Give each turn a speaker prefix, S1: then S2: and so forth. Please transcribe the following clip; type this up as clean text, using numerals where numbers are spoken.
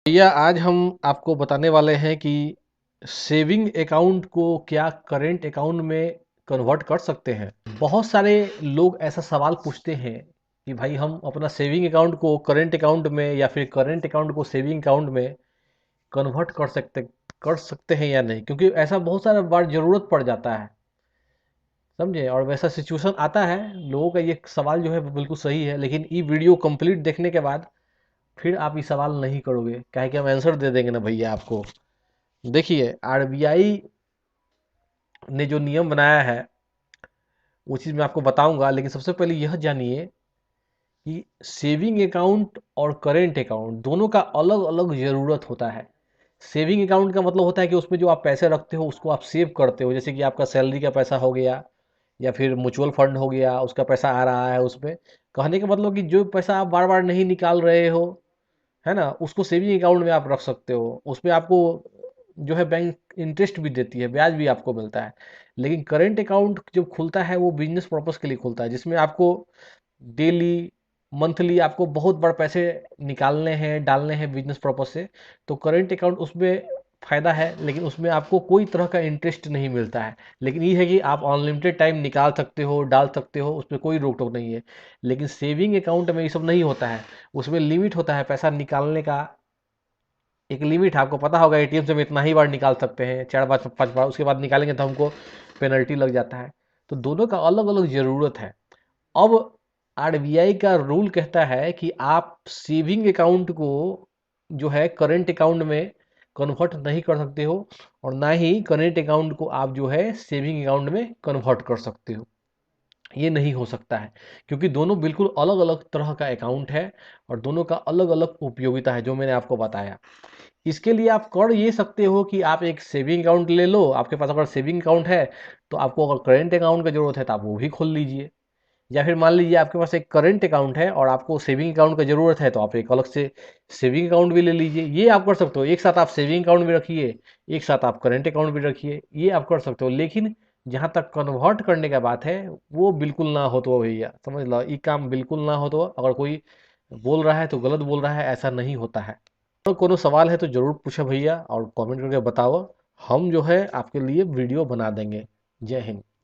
S1: भैया आज हम आपको बताने वाले हैं कि सेविंग अकाउंट को क्या करेंट अकाउंट में कन्वर्ट कर सकते हैं। बहुत सारे लोग ऐसा सवाल पूछते हैं कि भाई हम अपना सेविंग अकाउंट को करेंट अकाउंट में या फिर करेंट अकाउंट को सेविंग अकाउंट में कन्वर्ट कर सकते हैं या नहीं, क्योंकि ऐसा बहुत सारा बार ज़रूरत पड़ जाता है। समझे? और वैसा सिचुएशन आता है। लोगों का ये सवाल जो है वो बिल्कुल सही है, लेकिन ये वीडियो कंप्लीट देखने के बाद फिर आप ये सवाल नहीं करोगे, काहे कि हम आंसर दे देंगे ना भैया आपको। देखिए, आरबीआई ने जो नियम बनाया है वो चीज़ मैं आपको बताऊंगा, लेकिन सबसे पहले यह जानिए कि सेविंग अकाउंट और करेंट अकाउंट दोनों का अलग अलग ज़रूरत होता है। सेविंग अकाउंट का मतलब होता है कि उसमें जो आप पैसे रखते हो उसको आप सेव करते हो, जैसे कि आपका सैलरी का पैसा हो गया या फिर म्यूचुअल फंड हो गया, उसका पैसा आ रहा है उसमें। कहने का मतलब कि जो पैसा आप बार बार नहीं निकाल रहे हो, है ना, उसको सेविंग अकाउंट में आप रख सकते हो। उसमें आपको जो है बैंक इंटरेस्ट भी देती है, ब्याज भी आपको मिलता है। लेकिन करेंट अकाउंट जब खुलता है वो बिजनेस पर्पस के लिए खुलता है, जिसमें आपको डेली मंथली आपको बहुत बड़े पैसे निकालने हैं, डालने हैं बिजनेस पर्पस से। तो करेंट अकाउंट उसमें फ़ायदा है, लेकिन उसमें आपको कोई तरह का इंटरेस्ट नहीं मिलता है। लेकिन ये है कि आप अनलिमिटेड टाइम निकाल सकते हो, डाल सकते हो, उसमें कोई रोक टोक नहीं है। लेकिन सेविंग अकाउंट में ये सब नहीं होता है। उसमें लिमिट होता है पैसा निकालने का। एक लिमिट है, आपको पता होगा एटीएम से हम इतना ही बार निकाल सकते हैं, 4 बार 5 बार, उसके बाद निकालेंगे तो हमको पेनल्टी लग जाता है। तो दोनों का अलग अलग ज़रूरत है। अब आरबीआई का रूल कहता है कि आप सेविंग अकाउंट को जो है करंट अकाउंट में कन्वर्ट नहीं कर सकते हो, और ना ही करंट अकाउंट को आप जो है सेविंग अकाउंट में कन्वर्ट कर सकते हो। ये नहीं हो सकता है, क्योंकि दोनों बिल्कुल अलग अलग तरह का अकाउंट है और दोनों का अलग अलग उपयोगिता है, जो मैंने आपको बताया। इसके लिए आप कर ये सकते हो कि आप एक सेविंग अकाउंट ले लो। आपके पास अगर सेविंग अकाउंट है तो आपको अगर करंट अकाउंट की ज़रूरत है तो आप वो भी खोल लीजिए। या फिर मान लीजिए आपके पास एक करंट अकाउंट है और आपको सेविंग अकाउंट की ज़रूरत है, तो आप एक अलग से सेविंग अकाउंट भी ले लीजिए। ये आप कर सकते हो, एक साथ आप सेविंग अकाउंट भी रखिए, एक साथ आप करंट अकाउंट भी रखिए, ये आप कर सकते हो। लेकिन जहाँ तक कन्वर्ट करने का बात है, वो बिल्कुल ना हो तो भैया समझ लो, ये काम बिल्कुल ना हो। तो अगर कोई बोल रहा है तो गलत बोल रहा है, ऐसा नहीं होता है। तो कोनो सवाल है तो ज़रूर पूछो भैया, और कमेंट करके बताओ। हम जो है आपके लिए वीडियो बना देंगे। जय हिंद।